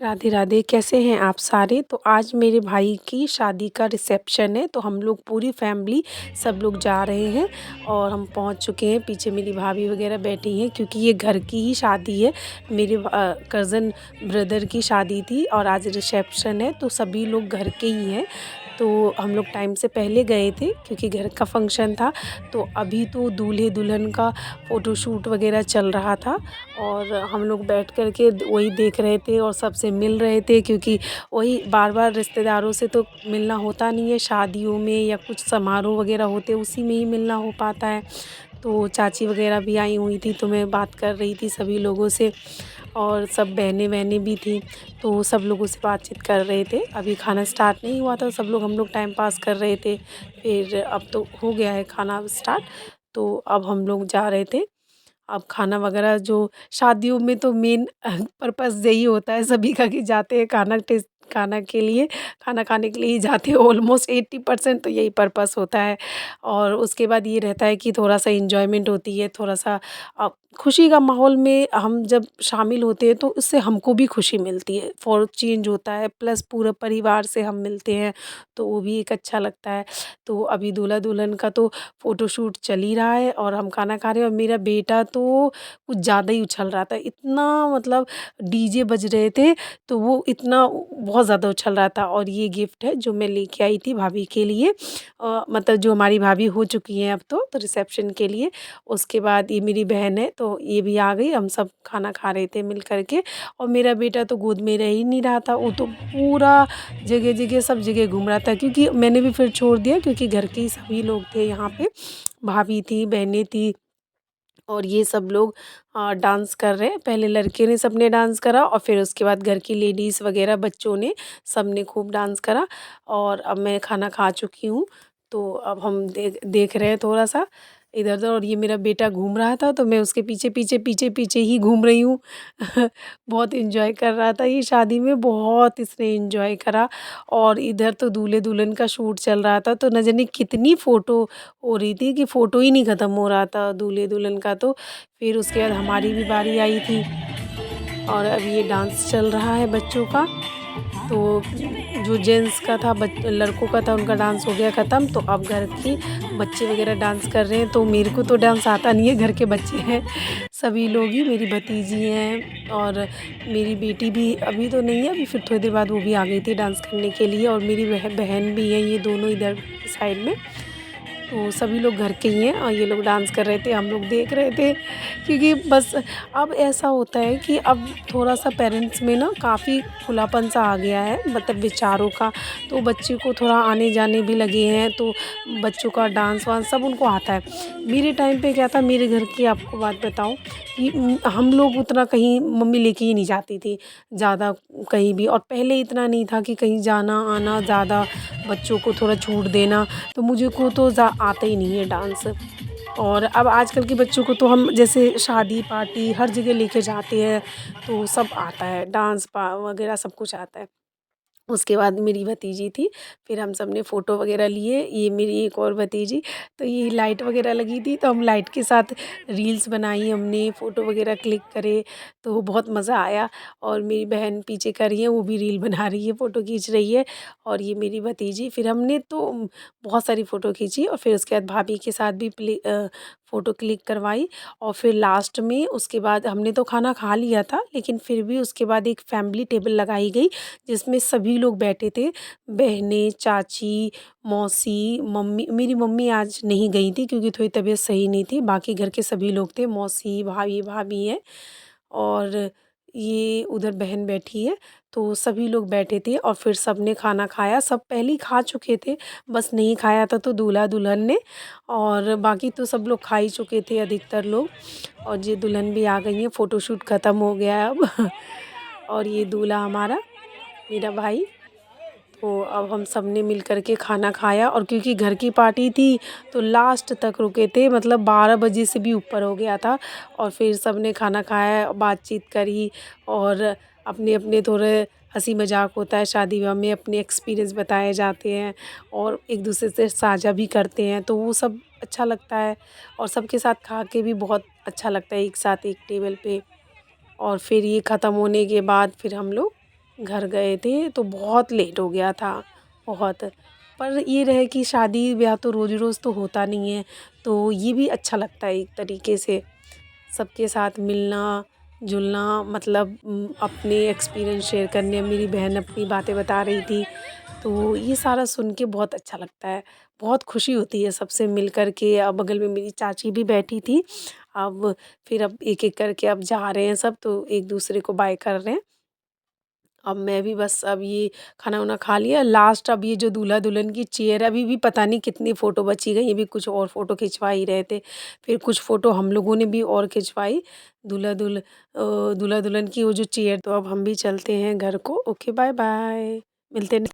राधे राधे। कैसे हैं आप सारे। तो आज मेरे भाई की शादी का रिसेप्शन है, तो हम लोग पूरी फैमिली सब लोग जा रहे हैं और हम पहुंच चुके हैं। पीछे मेरी भाभी वगैरह बैठी हैं क्योंकि ये घर की ही शादी है। मेरे कज़न ब्रदर की शादी थी और आज रिसेप्शन है, तो सभी लोग घर के ही हैं। तो हम लोग टाइम से पहले गए थे क्योंकि घर का फंक्शन था। तो अभी तो दूल्हे दुल्हन का फ़ोटोशूट वगैरह चल रहा था और हम लोग बैठ कर के वही देख रहे थे और सबसे मिल रहे थे, क्योंकि वही बार-बार रिश्तेदारों से तो मिलना होता नहीं है, शादियों में या कुछ समारोह वगैरह होते हैं उसी में ही मिलना हो पाता है। तो चाची वगैरह भी आई हुई थी, तो मैं बात कर रही थी सभी लोगों से और सब बहनें-वहनें भी थीं, तो सब लोगों से बातचीत कर रहे थे। अभी खाना स्टार्ट नहीं हुआ था, सब लोग हम लोग टाइम पास कर रहे थे। फिर अब तो हो गया है खाना स्टार्ट, तो अब हम लोग जा रहे थे। अब खाना वगैरह जो शादियों में तो मेन पर्पस यही होता है सभी का कि जाते हैं खाना के लिए, खाना खाने के लिए ही जाते हैं। ऑलमोस्ट 80% तो यही पर्पस होता है और उसके बाद ये रहता है कि थोड़ा-सा एन्जॉयमेंट होती है, थोड़ा-सा खुशी का माहौल में हम जब शामिल होते हैं तो उससे हमको भी खुशी मिलती है, फॉर चेंज होता है, प्लस पूरा परिवार से हम मिलते हैं, तो वो भी एक अच्छा लगता है। तो अभी दूल्हा-दुल्हन का तो फ़ोटोशूट चल ही रहा है और हम खाना खा रहे हैं और मेरा बेटा तो कुछ ज़्यादा ही उछल रहा था। इतना मतलब डीजे बज रहे थे, तो वो इतना बहुत ज़्यादा उछल रहा था। और ये गिफ्ट है जो मैं लेके आई थी भाभी के लिए, मतलब जो हमारी भाभी हो चुकी हैं अब तो रिसेप्शन के लिए। उसके बाद ये मेरी बहन है, तो ये भी आ गई, हम सब खाना खा रहे थे मिल कर के और मेरा बेटा तो गोद में रह ही नहीं रहा था। वो तो पूरा जगह-जगह सब जगह घूम रहा था, क्योंकि मैंने भी फिर छोड़ दिया क्योंकि घर के ही सभी लोग थे यहाँ पे। भाभी थी, बहनें थी और ये सब लोग डांस कर रहे हैं। पहले लड़के ने सबने डांस करा और फिर उसके बाद घर की लेडीज़ वगैरह बच्चों ने सबने खूब डांस करा और अब मैं खाना खा चुकी हूँ। तो अब हम देख रहे हैं थोड़ा-सा इधर-उधर और ये मेरा बेटा घूम रहा था, तो मैं उसके पीछे ही घूम रही हूँ। बहुत एन्जॉय कर रहा था ये शादी में, बहुत इसने एन्जॉय करा। और इधर तो दूल्हे-दुल्हन का शूट चल रहा था, तो न जाने कितनी फ़ोटो हो रही थी कि फ़ोटो ही नहीं ख़त्म हो रहा था दूल्हे-दुल्हन का तो। फिर उसके बाद हमारी भी बारी आई थी और अभी ये डांस चल रहा है बच्चों का। तो जो जेंट्स का था लड़कों का था उनका डांस हो गया ख़त्म, तो अब घर के बच्चे वग़ैरह डांस कर रहे हैं। तो मेरे को तो डांस आता नहीं है, घर के बच्चे हैं सभी लोग ही, मेरी भतीजी हैं और मेरी बेटी भी अभी तो नहीं है, अभी फिर थोड़ी देर बाद वो भी आ गई थी डांस करने के लिए और मेरी बहन भी है, ये दोनों इधर की साइड में। तो सभी लोग घर के ही हैं और ये लोग डांस कर रहे थे, हम लोग देख रहे थे, क्योंकि बस अब ऐसा होता है कि अब थोड़ा-सा पेरेंट्स में ना काफ़ी खुलापन-सा आ गया है, मतलब विचारों का। तो बच्चे को थोड़ा आने-जाने भी लगे हैं, तो बच्चों का डांस-वांस सब उनको आता है। मेरे टाइम पे क्या था, मेरे घर की आपको बात बताऊँ कि हम लोग उतना कहीं मम्मी लेके ही नहीं जाती थी ज़्यादा कहीं भी, और पहले इतना नहीं था कि कहीं जाना-आना ज़्यादा, बच्चों को थोड़ा छूट देना। तो मुझे को तो आता ही नहीं है डांस। और अब आजकल के बच्चों को तो हम जैसे शादी पार्टी हर जगह लेके जाते हैं, तो सब आता है, डांस पा वगैरह सब कुछ आता है। उसके बाद मेरी भतीजी थी, फिर हम सब ने फ़ोटो वगैरह लिए, ये मेरी एक और भतीजी, तो ये लाइट वगैरह लगी थी, तो हम लाइट के साथ रील्स बनाई हमने, फ़ोटो वगैरह क्लिक करे, तो बहुत मज़ा आया। और मेरी बहन पीछे कर रही है, वो भी रील बना रही है, फ़ोटो खींच रही है और ये मेरी भतीजी, फिर हमने तो बहुत सारी फ़ोटो खींची और फिर उसके बाद भाभी के साथ भी फ़ोटो क्लिक करवाई। और फिर लास्ट में उसके बाद हमने तो खाना खा लिया था, लेकिन फिर भी उसके बाद एक फैमिली टेबल लगाई गई जिसमें सभी लोग बैठे थे, बहनें, चाची, मौसी, मम्मी, मेरी मम्मी आज नहीं गई थी क्योंकि थोड़ी तबीयत सही नहीं थी, बाकी घर के सभी लोग थे, मौसी, भाभी हैं और ये उधर बहन बैठी है, तो सभी लोग बैठे थे और फिर सबने खाना खाया, सब पहले ही खा चुके थे, बस नहीं खाया था तो दूल्हा-दुल्हन ने, और बाकी तो सब लोग खा ही चुके थे अधिकतर लोग। और ये दुल्हन भी आ गई है, फ़ोटोशूट ख़त्म हो गया है अब। और ये दूल्हा हमारा, मेरा भाई। तो अब हम सब ने मिल कर के खाना खाया और क्योंकि घर की पार्टी थी, तो लास्ट तक रुके थे, मतलब 12 बजे से भी ऊपर हो गया था। और फिर सब ने खाना खाया, बातचीत करी और अपने-अपने थोड़े हँसी मज़ाक होता है शादी-ब्याह में, अपने एक्सपीरियंस बताए जाते हैं और एक-दूसरे से साझा भी करते हैं, तो वो सब अच्छा लगता है। और सबके साथ खा के भी बहुत अच्छा लगता है एक साथ एक टेबल पे। और फिर ये ख़त्म होने के बाद फिर हम लोग घर गए थे तो बहुत लेट हो गया था, बहुत। पर ये रहे कि शादी-ब्याह तो रोज़-रोज़ तो होता नहीं है, तो ये भी अच्छा लगता है एक तरीके से। सबके साथ मिलना-जुलना मतलब अपने एक्सपीरियंस शेयर करने मेरी बहन अपनी बातें बता रही थी, तो ये सारा सुन के बहुत अच्छा लगता है। बहुत खुशी होती है सबसे मिल कर के। बगल में मेरी चाची भी बैठी थी। अब फिर अब एक-एक करके अब जा रहे हैं सब, तो एक-दूसरे को बाय कर रहे हैं। अब मैं भी बस अब ये खाना-वाना खा लिया, लास्ट अब ये जो दूल्हा-दुल्हन की चेयर अभी भी पता नहीं कितनी फ़ोटो बची गई, अभी कुछ और फ़ोटो खिंचवा ही रहे थे। फिर कुछ फ़ोटो हम लोगों ने भी और खिंचवाई, दूल्हा-दुल्हन की वो जो चेयर। तो अब हम भी चलते हैं घर को। Okay, bye-bye. मिलते हैं